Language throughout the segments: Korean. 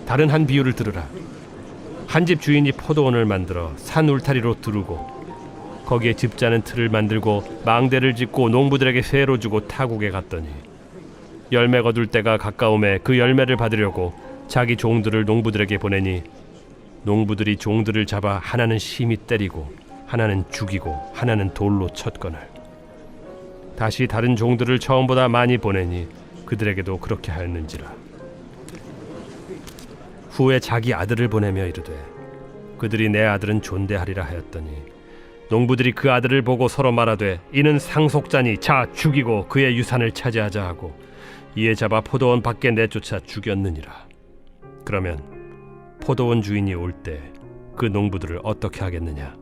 다른 한 비유를 들으라. 한 집 주인이 포도원을 만들어 산 울타리로 두르고 거기에 즙자는 틀을 만들고 망대를 짓고 농부들에게 세로 주고 타국에 갔더니 열매 거둘 때가 가까움에 그 열매를 받으려고 자기 종들을 농부들에게 보내니 농부들이 종들을 잡아 하나는 심히 때리고 하나는 죽이고 하나는 돌로 쳤거늘 다시 다른 종들을 처음보다 많이 보내니 그들에게도 그렇게 하였는지라. 후에 자기 아들을 보내며 이르되 그들이 내 아들은 존대하리라 하였더니 농부들이 그 아들을 보고 서로 말하되 이는 상속자니 자 죽이고 그의 유산을 차지하자 하고 이에 잡아 포도원 밖에 내쫓아 죽였느니라. 그러면 포도원 주인이 올 때 그 농부들을 어떻게 하겠느냐?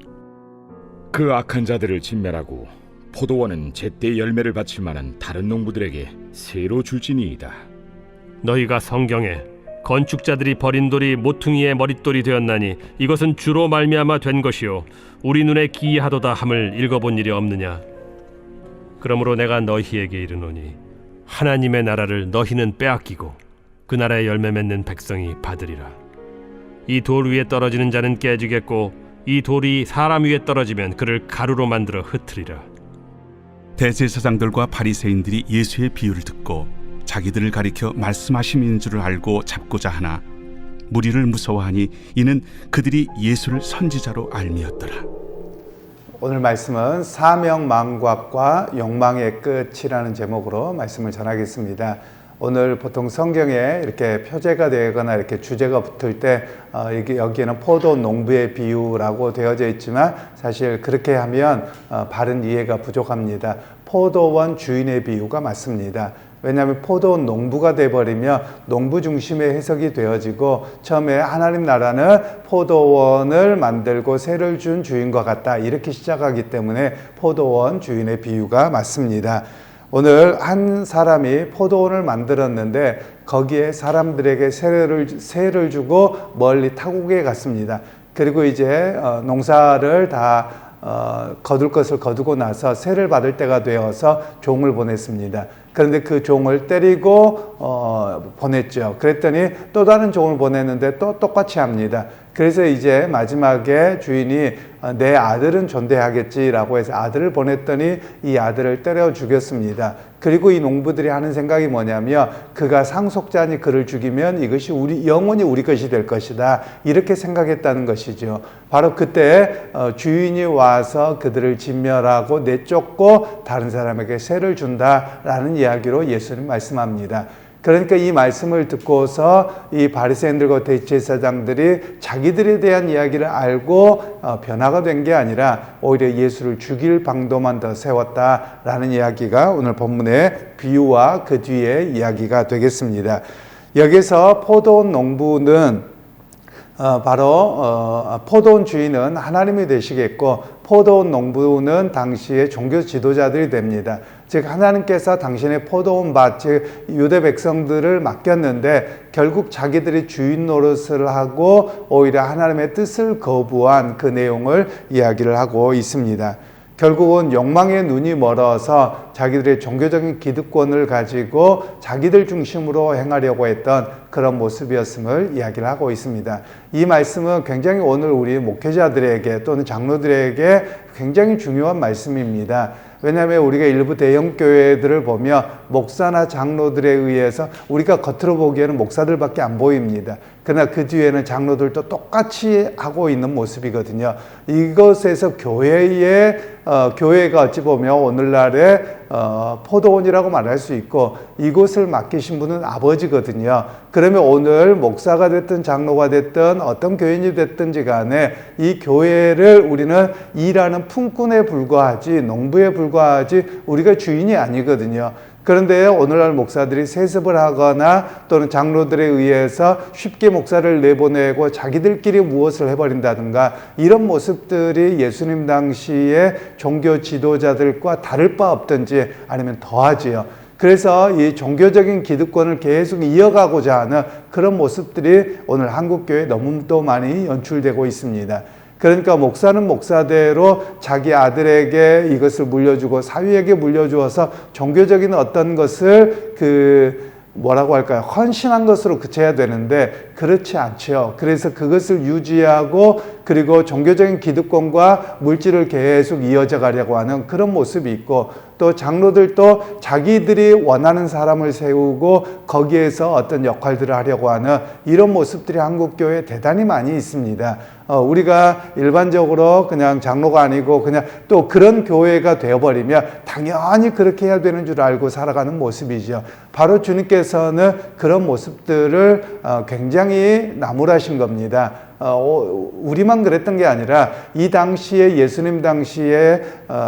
그 악한 자들을 진멸하고 포도원은 제때 열매를 바칠 만한 다른 농부들에게 새로 줄지니이다. 너희가 성경에 건축자들이 버린 돌이 모퉁이의 머릿돌이 되었나니 이것은 주로 말미암아 된 것이요 우리 눈에 기이하도다 함을 읽어본 일이 없느냐? 그러므로 내가 너희에게 이르노니 하나님의 나라를 너희는 빼앗기고 그 나라의 열매 맺는 백성이 받으리라. 이 돌 위에 떨어지는 자는 깨지겠고 이 돌이 사람 위에 떨어지면 그를 가루로 만들어 흩으리라. 대제사장들과 바리새인들이 예수의 비유를 듣고 자기들을 가리켜 말씀하심인 줄을 알고 잡고자 하나 무리를 무서워하니 이는 그들이 예수를 선지자로 알미었더라. 오늘 말씀은 사명망각과 욕망의 끝이라는 제목으로 말씀을 전하겠습니다. 오늘 보통 성경에 이렇게 표제가 되거나 이렇게 주제가 붙을 때 여기에는 포도 농부의 비유라고 되어져 있지만 사실 그렇게 하면 바른 이해가 부족합니다. 포도원 주인의 비유가 맞습니다. 왜냐하면 포도원 농부가 돼버리면 농부 중심의 해석이 되어지고 처음에 하나님 나라는 포도원을 만들고 세를 준 주인과 같다 이렇게 시작하기 때문에 포도원 주인의 비유가 맞습니다. 오늘 한 사람이 포도원을 만들었는데 거기에 사람들에게 세를 주고 멀리 타국에 갔습니다. 그리고 이제 농사를 다 거둘 것을 거두고 나서 세를 받을 때가 되어서 종을 보냈습니다. 그런데 그 종을 때리고 보냈죠. 그랬더니 또 다른 종을 보냈는데 또 똑같이 합니다. 그래서 이제 마지막에 주인이 내 아들은 존대하겠지라고 해서 아들을 보냈더니 이 아들을 때려 죽였습니다. 그리고 이 농부들이 하는 생각이 뭐냐면 그가 상속자니 그를 죽이면 이것이 영원히 우리 것이 될 것이다 이렇게 생각했다는 것이죠. 바로 그때 주인이 와서 그들을 진멸하고 내쫓고 다른 사람에게 세를 준다라는 이야기로 예수님 말씀합니다. 그러니까 이 말씀을 듣고서 이 바리새인들과 대제사장들이 자기들에 대한 이야기를 알고 변화가 된 게 아니라 오히려 예수를 죽일 방도만 더 세웠다라는 이야기가 오늘 본문의 비유와 그 뒤에 이야기가 되겠습니다. 여기서 포도원 농부는 바로 포도원 주인은 하나님이 되시겠고 포도원 농부는 당시의 종교 지도자들이 됩니다. 즉 하나님께서 당신의 포도원 밭, 즉 유대 백성들을 맡겼는데 결국 자기들이 주인 노릇을 하고 오히려 하나님의 뜻을 거부한 그 내용을 이야기를 하고 있습니다. 결국은 욕망의 눈이 멀어서 자기들의 종교적인 기득권을 가지고 자기들 중심으로 행하려고 했던 그런 모습이었음을 이야기를 하고 있습니다. 이 말씀은 굉장히 오늘 우리 목회자들에게 또는 장로들에게 굉장히 중요한 말씀입니다. 왜냐하면 우리가 일부 대형 교회들을 보면 목사나 장로들에 의해서 우리가 겉으로 보기에는 목사들밖에 안 보입니다. 그러나 그 뒤에는 장로들도 똑같이 하고 있는 모습이거든요. 이것에서 교회가 어찌 보면 오늘날의 포도원이라고 말할 수 있고 이곳을 맡기신 분은 아버지거든요. 그러면 오늘 목사가 됐든 장로가 됐든 어떤 교인이 됐든지 간에 이 교회를 우리는 일하는 품꾼에 불과하지 농부에 불과하지 우리가 주인이 아니거든요. 그런데 오늘날 목사들이 세습을 하거나 또는 장로들에 의해서 쉽게 목사를 내보내고 자기들끼리 무엇을 해버린다든가 이런 모습들이 예수님 당시의 종교 지도자들과 다를 바 없든지 아니면 더하지요. 그래서 이 종교적인 기득권을 계속 이어가고자 하는 그런 모습들이 오늘 한국교회에 너무도 많이 연출되고 있습니다. 그러니까 목사는 목사대로 자기 아들에게 이것을 물려주고 사위에게 물려주어서 종교적인 어떤 것을 뭐라고 할까요? 헌신한 것으로 그쳐야 되는데 그렇지 않죠. 그래서 그것을 유지하고 그리고 종교적인 기득권과 물질을 계속 이어져 가려고 하는 그런 모습이 있고, 또 장로들도 자기들이 원하는 사람을 세우고 거기에서 어떤 역할들을 하려고 하는 이런 모습들이 한국 교회에 대단히 많이 있습니다. 우리가 일반적으로 그냥 장로가 아니고 그냥 또 그런 교회가 되어버리면 당연히 그렇게 해야 되는 줄 알고 살아가는 모습이죠. 바로 주님께서는 그런 모습들을 굉장히 나무라신 겁니다. 우리만 그랬던 게 아니라 이 당시에 예수님 당시에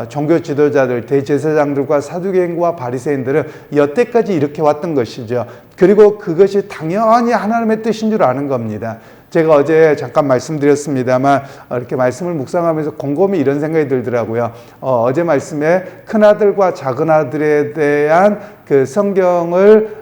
종교 지도자들, 대제사장들과 사두개인과 바리새인들은 여태까지 이렇게 왔던 것이죠. 그리고 그것이 당연히 하나님의 뜻인 줄 아는 겁니다. 제가 어제 잠깐 말씀드렸습니다만 이렇게 말씀을 묵상하면서 곰곰이 이런 생각이 들더라고요. 어제 말씀에 큰아들과 작은아들에 대한 그 성경을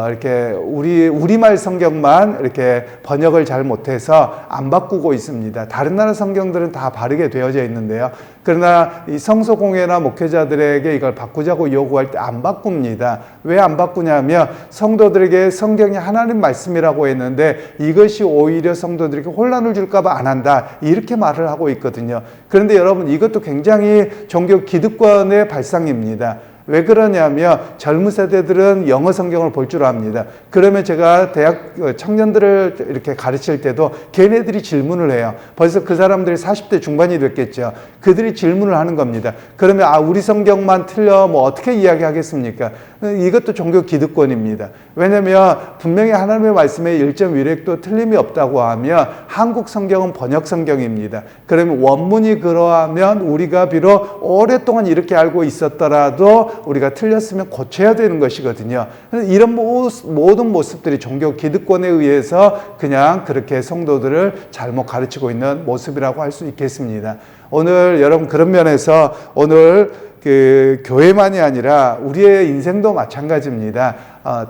이렇게 우리말 성경만 이렇게 번역을 잘 못해서 안 바꾸고 있습니다. 다른 나라 성경들은 다 바르게 되어져 있는데요. 그러나 이 성소공회나 목회자들에게 이걸 바꾸자고 요구할 때 안 바꿉니다. 왜 안 바꾸냐면 성도들에게 성경이 하나님 말씀이라고 했는데 이것이 오히려 성도들에게 혼란을 줄까 봐 안 한다, 이렇게 말을 하고 있거든요. 그런데 여러분, 이것도 굉장히 종교 기득권의 발상입니다. 왜 그러냐면 젊은 세대들은 영어 성경을 볼 줄 압니다. 그러면 제가 대학 청년들을 이렇게 가르칠 때도 걔네들이 질문을 해요. 벌써 그 사람들이 40대 중반이 됐겠죠. 그들이 질문을 하는 겁니다. 그러면 우리 성경만 틀려 뭐 어떻게 이야기하겠습니까? 이것도 종교 기득권입니다. 왜냐하면 분명히 하나님의 말씀에 일점 위력도 틀림이 없다고 하면 한국 성경은 번역 성경입니다. 그러면 원문이 그러하면 우리가 비록 오랫동안 이렇게 알고 있었더라도 우리가 틀렸으면 고쳐야 되는 것이거든요. 이런 모든 모습들이 종교 기득권에 의해서 그냥 그렇게 성도들을 잘못 가르치고 있는 모습이라고 할 수 있겠습니다. 오늘 여러분, 그런 면에서 오늘 그 교회만이 아니라 우리의 인생도 마찬가지입니다.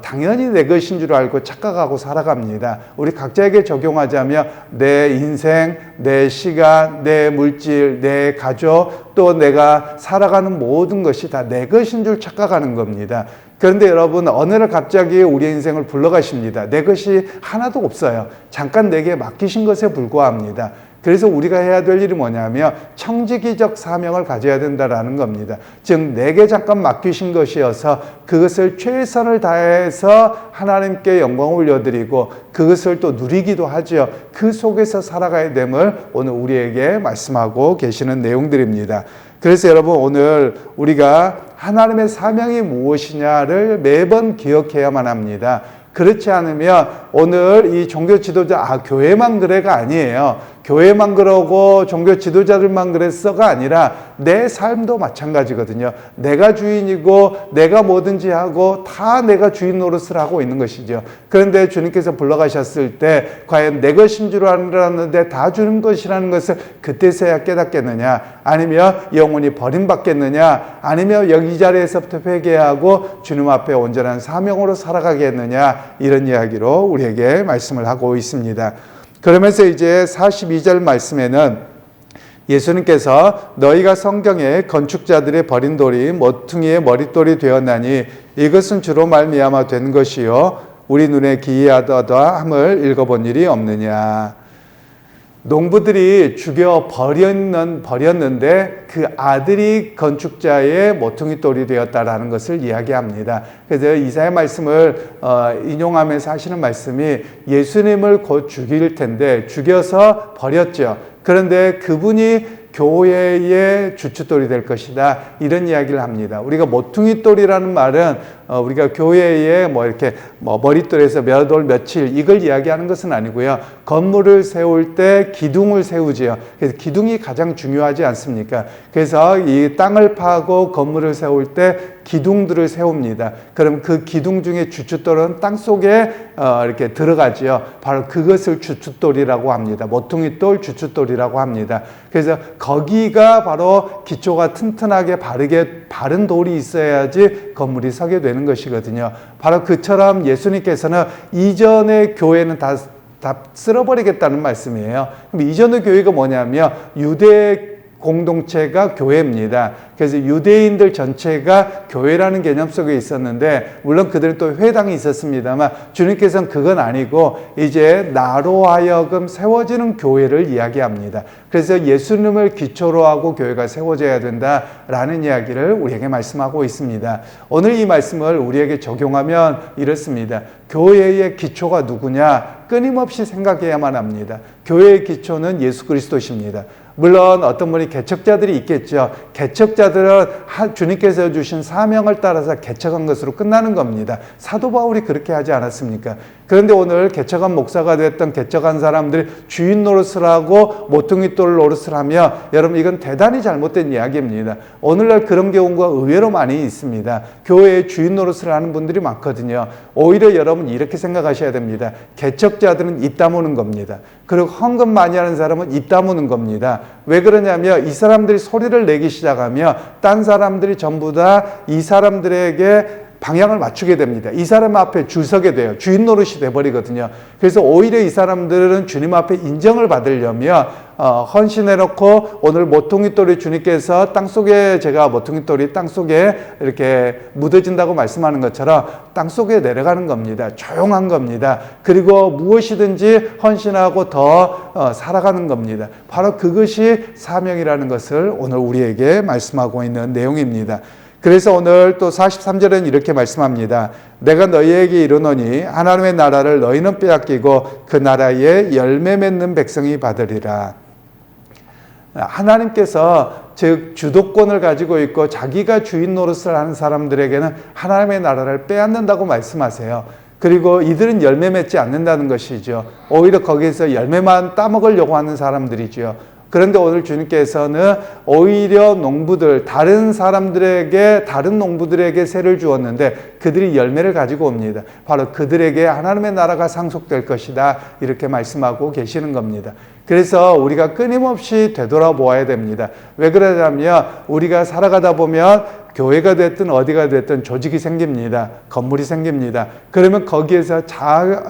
당연히 내 것인 줄 알고 착각하고 살아갑니다. 우리 각자에게 적용하자면 내 인생, 내 시간, 내 물질, 내 가족, 또 내가 살아가는 모든 것이 다 내 것인 줄 착각하는 겁니다. 그런데 여러분, 어느 날 갑자기 우리의 인생을 불러가십니다. 내 것이 하나도 없어요. 잠깐 내게 맡기신 것에 불과합니다. 그래서 우리가 해야 될 일이 뭐냐면 청지기적 사명을 가져야 된다라는 겁니다. 즉 내게 잠깐 맡기신 것이어서 그것을 최선을 다해서 하나님께 영광을 올려드리고 그것을 또 누리기도 하죠. 그 속에서 살아가야 됨을 오늘 우리에게 말씀하고 계시는 내용들입니다. 그래서 여러분, 오늘 우리가 하나님의 사명이 무엇이냐를 매번 기억해야만 합니다. 그렇지 않으면 오늘 이 종교 지도자, 교회만 그래가 아니에요. 교회만 그러고 종교 지도자들만 그랬어가 아니라 내 삶도 마찬가지거든요. 내가 주인이고 내가 뭐든지 하고 다 내가 주인 노릇을 하고 있는 것이죠. 그런데 주님께서 불러가셨을 때 과연 내 것인 줄 알았는데 다 주는 것이라는 것을 그때서야 깨닫겠느냐, 아니면 영원히 버림받겠느냐, 아니면 여기 자리에서부터 회개하고 주님 앞에 온전한 사명으로 살아가겠느냐, 이런 이야기로 우리에게 말씀을 하고 있습니다. 그러면서 이제 42절 말씀에는 예수님께서 너희가 성경에 건축자들의 버린 돌이 모퉁이의 머릿돌이 되었나니 이것은 주로 말미암아 된 것이요 우리 눈에 기이하다 함을 읽어본 일이 없느냐. 농부들이 죽여 버렸는데 그 아들이 건축자의 모퉁이돌이 되었다라는 것을 이야기합니다. 그래서 이사야 말씀을 인용하면서 하시는 말씀이 예수님을 곧 죽일 텐데 죽여서 버렸죠. 그런데 그분이 교회의 주춧돌이 될 것이다, 이런 이야기를 합니다. 우리가 모퉁이돌이라는 말은 우리가 교회에 이렇게 머릿돌에서 몇 월 며칠 이걸 이야기하는 것은 아니고요. 건물을 세울 때 기둥을 세우지요. 그래서 기둥이 가장 중요하지 않습니까? 그래서 이 땅을 파고 건물을 세울 때 기둥들을 세웁니다. 그럼 그 기둥 중에 주춧돌은 땅 속에 이렇게 들어가지요. 바로 그것을 주춧돌이라고 합니다. 모퉁이돌, 주춧돌이라고 합니다. 그래서 거기가 바로 기초가 튼튼하게 바른 돌이 있어야지 건물이 서게 되는 것이거든요. 바로 그처럼 예수님께서는 이전의 교회는 다 쓸어버리겠다는 말씀이에요. 그럼 이전의 교회가 뭐냐면 유대 공동체가 교회입니다. 그래서 유대인들 전체가 교회라는 개념 속에 있었는데 물론 그들은 또 회당이 있었습니다만 주님께서는 그건 아니고 이제 나로 하여금 세워지는 교회를 이야기합니다. 그래서 예수님을 기초로 하고 교회가 세워져야 된다라는 이야기를 우리에게 말씀하고 있습니다. 오늘 이 말씀을 우리에게 적용하면 이렇습니다. 교회의 기초가 누구냐? 끊임없이 생각해야만 합니다. 교회의 기초는 예수 그리스도십니다. 물론 어떤 분이 개척자들이 있겠죠. 개척자들은 주님께서 주신 사명을 따라서 개척한 것으로 끝나는 겁니다. 사도 바울이 그렇게 하지 않았습니까? 그런데 오늘 개척한 목사가 됐던 개척한 사람들이 주인 노릇을 하고 모퉁이돌 노릇을 하며 여러분 이건 대단히 잘못된 이야기입니다. 오늘날 그런 경우가 의외로 많이 있습니다. 교회에 주인 노릇을 하는 분들이 많거든요. 오히려 여러분 이렇게 생각하셔야 됩니다. 개척자들은 입 다무는 겁니다. 그리고 헌금 많이 하는 사람은 입 다무는 겁니다. 왜 그러냐면 이 사람들이 소리를 내기 시작하면 딴 사람들이 전부 다 이 사람들에게 방향을 맞추게 됩니다. 이 사람 앞에 줄 서게 돼요. 주인 노릇이 돼버리거든요. 그래서 오히려 이 사람들은 주님 앞에 인정을 받으려면 헌신해놓고 오늘 모퉁이돌이 주님께서 땅속에 제가 모퉁이돌이 땅속에 이렇게 묻어진다고 말씀하는 것처럼 땅속에 내려가는 겁니다. 조용한 겁니다. 그리고 무엇이든지 헌신하고 더 살아가는 겁니다. 바로 그것이 사명이라는 것을 오늘 우리에게 말씀하고 있는 내용입니다. 그래서 오늘 또 43절은 이렇게 말씀합니다. 내가 너희에게 이르노니 하나님의 나라를 너희는 빼앗기고 그 나라에 열매 맺는 백성이 받으리라. 하나님께서 즉 주도권을 가지고 있고 자기가 주인 노릇을 하는 사람들에게는 하나님의 나라를 빼앗는다고 말씀하세요. 그리고 이들은 열매 맺지 않는다는 것이죠. 오히려 거기에서 열매만 따먹으려고 하는 사람들이죠. 그런데 오늘 주님께서는 오히려 농부들, 다른 사람들에게, 다른 농부들에게 세를 주었는데 그들이 열매를 가지고 옵니다. 바로 그들에게 하나님의 나라가 상속될 것이다. 이렇게 말씀하고 계시는 겁니다. 그래서 우리가 끊임없이 되돌아보아야 됩니다. 왜 그러냐면 우리가 살아가다 보면 교회가 됐든 어디가 됐든 조직이 생깁니다. 건물이 생깁니다. 그러면 거기에서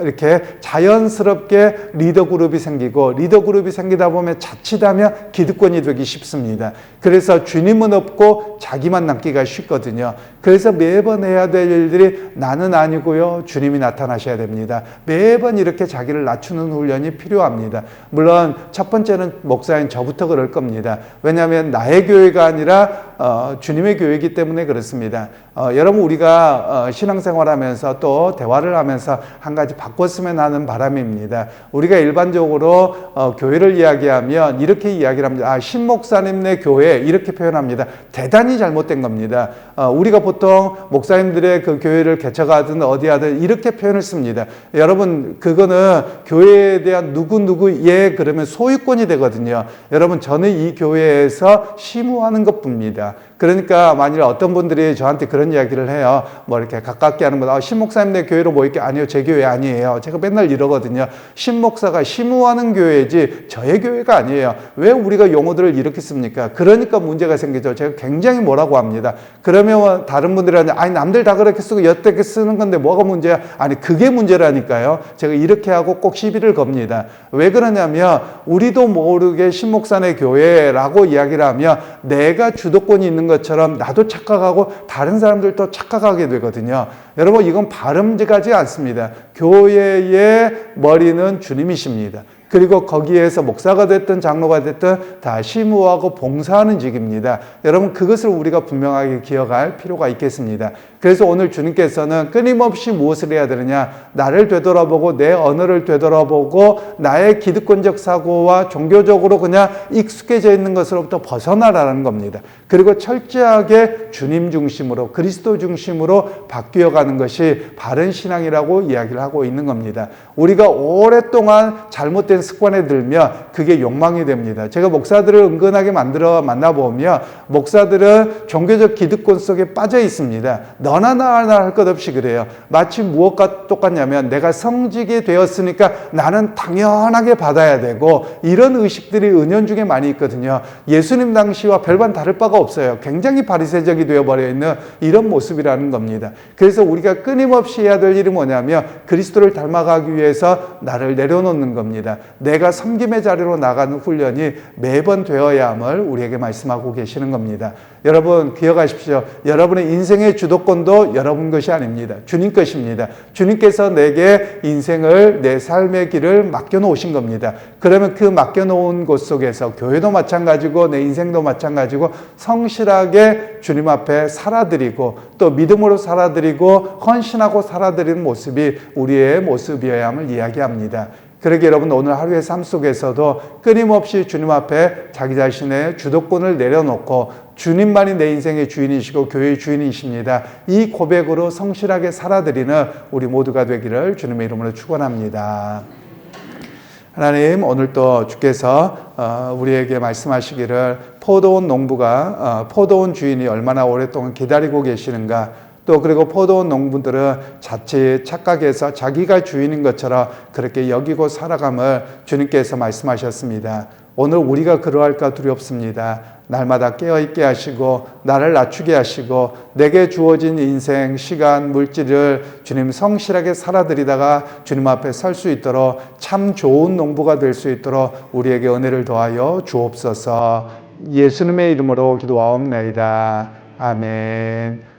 이렇게 자연스럽게 리더 그룹이 생기고 리더 그룹이 생기다 보면 자칫하면 기득권이 되기 쉽습니다. 그래서 주님은 없고 자기만 남기가 쉽거든요. 그래서 매번 해야 될 일들이 나는 아니고요. 주님이 나타나셔야 됩니다. 매번 이렇게 자기를 낮추는 훈련이 필요합니다. 물론 첫 번째는 목사인 저부터 그럴 겁니다. 왜냐하면 나의 교회가 아니라 주님의 교회이기 때문에 그렇습니다. 여러분 우리가 신앙생활하면서 또 대화를 하면서 한 가지 바꿨으면 하는 바람입니다. 우리가 일반적으로 교회를 이야기하면 이렇게 이야기를 합니다. 신목사님네 교회 이렇게 표현합니다. 대단히 잘못된 겁니다. 우리가 보통 목사님들의 그 교회를 개척하든 어디 하든 이렇게 표현을 씁니다. 여러분 그거는 교회에 대한 누구누구의 그러면 소유권이 되거든요. 여러분 저는 이 교회에서 심우하는 것뿐입니다. 그러니까 만일 어떤 분들이 저한테 그런 이야기를 해요. 뭐 이렇게 가깝게 하는 분, 신목사님 내 교회로 모일게. 아니요, 제 교회 아니에요. 제가 맨날 이러거든요. 신목사가 심우하는 교회지 저의 교회가 아니에요. 왜 우리가 용어들을 이렇게 씁니까? 그러니까 문제가 생기죠. 제가 굉장히 뭐라고 합니다. 그러면 다른 분들이 아니 남들 다 그렇게 쓰고 여태게 쓰는 건데 뭐가 문제야? 아니 그게 문제라니까요. 제가 이렇게 하고 꼭 시비를 겁니다. 왜 그러냐면 우리도 모르게 신목사의 교회라고 이야기를 하면 내가 주도권이 있는 것처럼 나도 착각하고 다른 사람들도 착각하게 되거든요. 여러분 이건 바람직하지 않습니다. 교회의 머리는 주님이십니다. 그리고 거기에서 목사가 됐든 장로가 됐든 다 심우하고 봉사하는 직입니다. 여러분 그것을 우리가 분명하게 기억할 필요가 있겠습니다. 그래서 오늘 주님께서는 끊임없이 무엇을 해야 되느냐? 나를 되돌아보고 내 언어를 되돌아보고 나의 기득권적 사고와 종교적으로 그냥 익숙해져 있는 것으로부터 벗어나라는 겁니다. 그리고 철저하게 주님 중심으로 그리스도 중심으로 바뀌어가는 것이 바른 신앙이라고 이야기를 하고 있는 겁니다. 우리가 오랫동안 잘못된 습관에 들면 그게 욕망이 됩니다. 제가 목사들을 은근하게 만나보면 목사들은 종교적 기득권 속에 빠져 있습니다. 너나 나나 할 것 없이 그래요. 마치 무엇과 똑같냐면 내가 성직이 되었으니까 나는 당연하게 받아야 되고 이런 의식들이 은연중에 많이 있거든요. 예수님 당시와 별반 다를 바가 없어요. 굉장히 바리새적이 되어버려 있는 이런 모습이라는 겁니다. 그래서 우리가 끊임없이 해야 될 일이 뭐냐면 그리스도를 닮아가기 위해서 나를 내려놓는 겁니다. 내가 섬김의 자리로 나가는 훈련이 매번 되어야 함을 우리에게 말씀하고 계시는 겁니다. 여러분 기억하십시오. 여러분의 인생의 주도권도 여러분 것이 아닙니다. 주님 것입니다. 주님께서 내게 인생을, 내 삶의 길을 맡겨놓으신 겁니다. 그러면 그 맡겨놓은 곳 속에서 교회도 마찬가지고 내 인생도 마찬가지고 성실하게 주님 앞에 살아드리고 또 믿음으로 살아드리고 헌신하고 살아드리는 모습이 우리의 모습이어야 함을 이야기합니다. 그러게 여러분 오늘 하루의 삶 속에서도 끊임없이 주님 앞에 자기 자신의 주도권을 내려놓고 주님만이 내 인생의 주인이시고 교회의 주인이십니다. 이 고백으로 성실하게 살아드리는 우리 모두가 되기를 주님의 이름으로 축원합니다. 하나님 오늘 또 주께서 우리에게 말씀하시기를 포도원 농부가 포도원 주인이 얼마나 오랫동안 기다리고 계시는가, 또 그리고 포도원 농부들은 자칫 착각해서 자기가 주인인 것처럼 그렇게 여기고 살아감을 주님께서 말씀하셨습니다. 오늘 우리가 그러할까 두렵습니다. 날마다 깨어있게 하시고 나를 낮추게 하시고 내게 주어진 인생, 시간, 물질을 주님 성실하게 살아드리다가 주님 앞에 설 수 있도록 참 좋은 농부가 될 수 있도록 우리에게 은혜를 더하여 주옵소서. 예수님의 이름으로 기도하옵나이다. 아멘.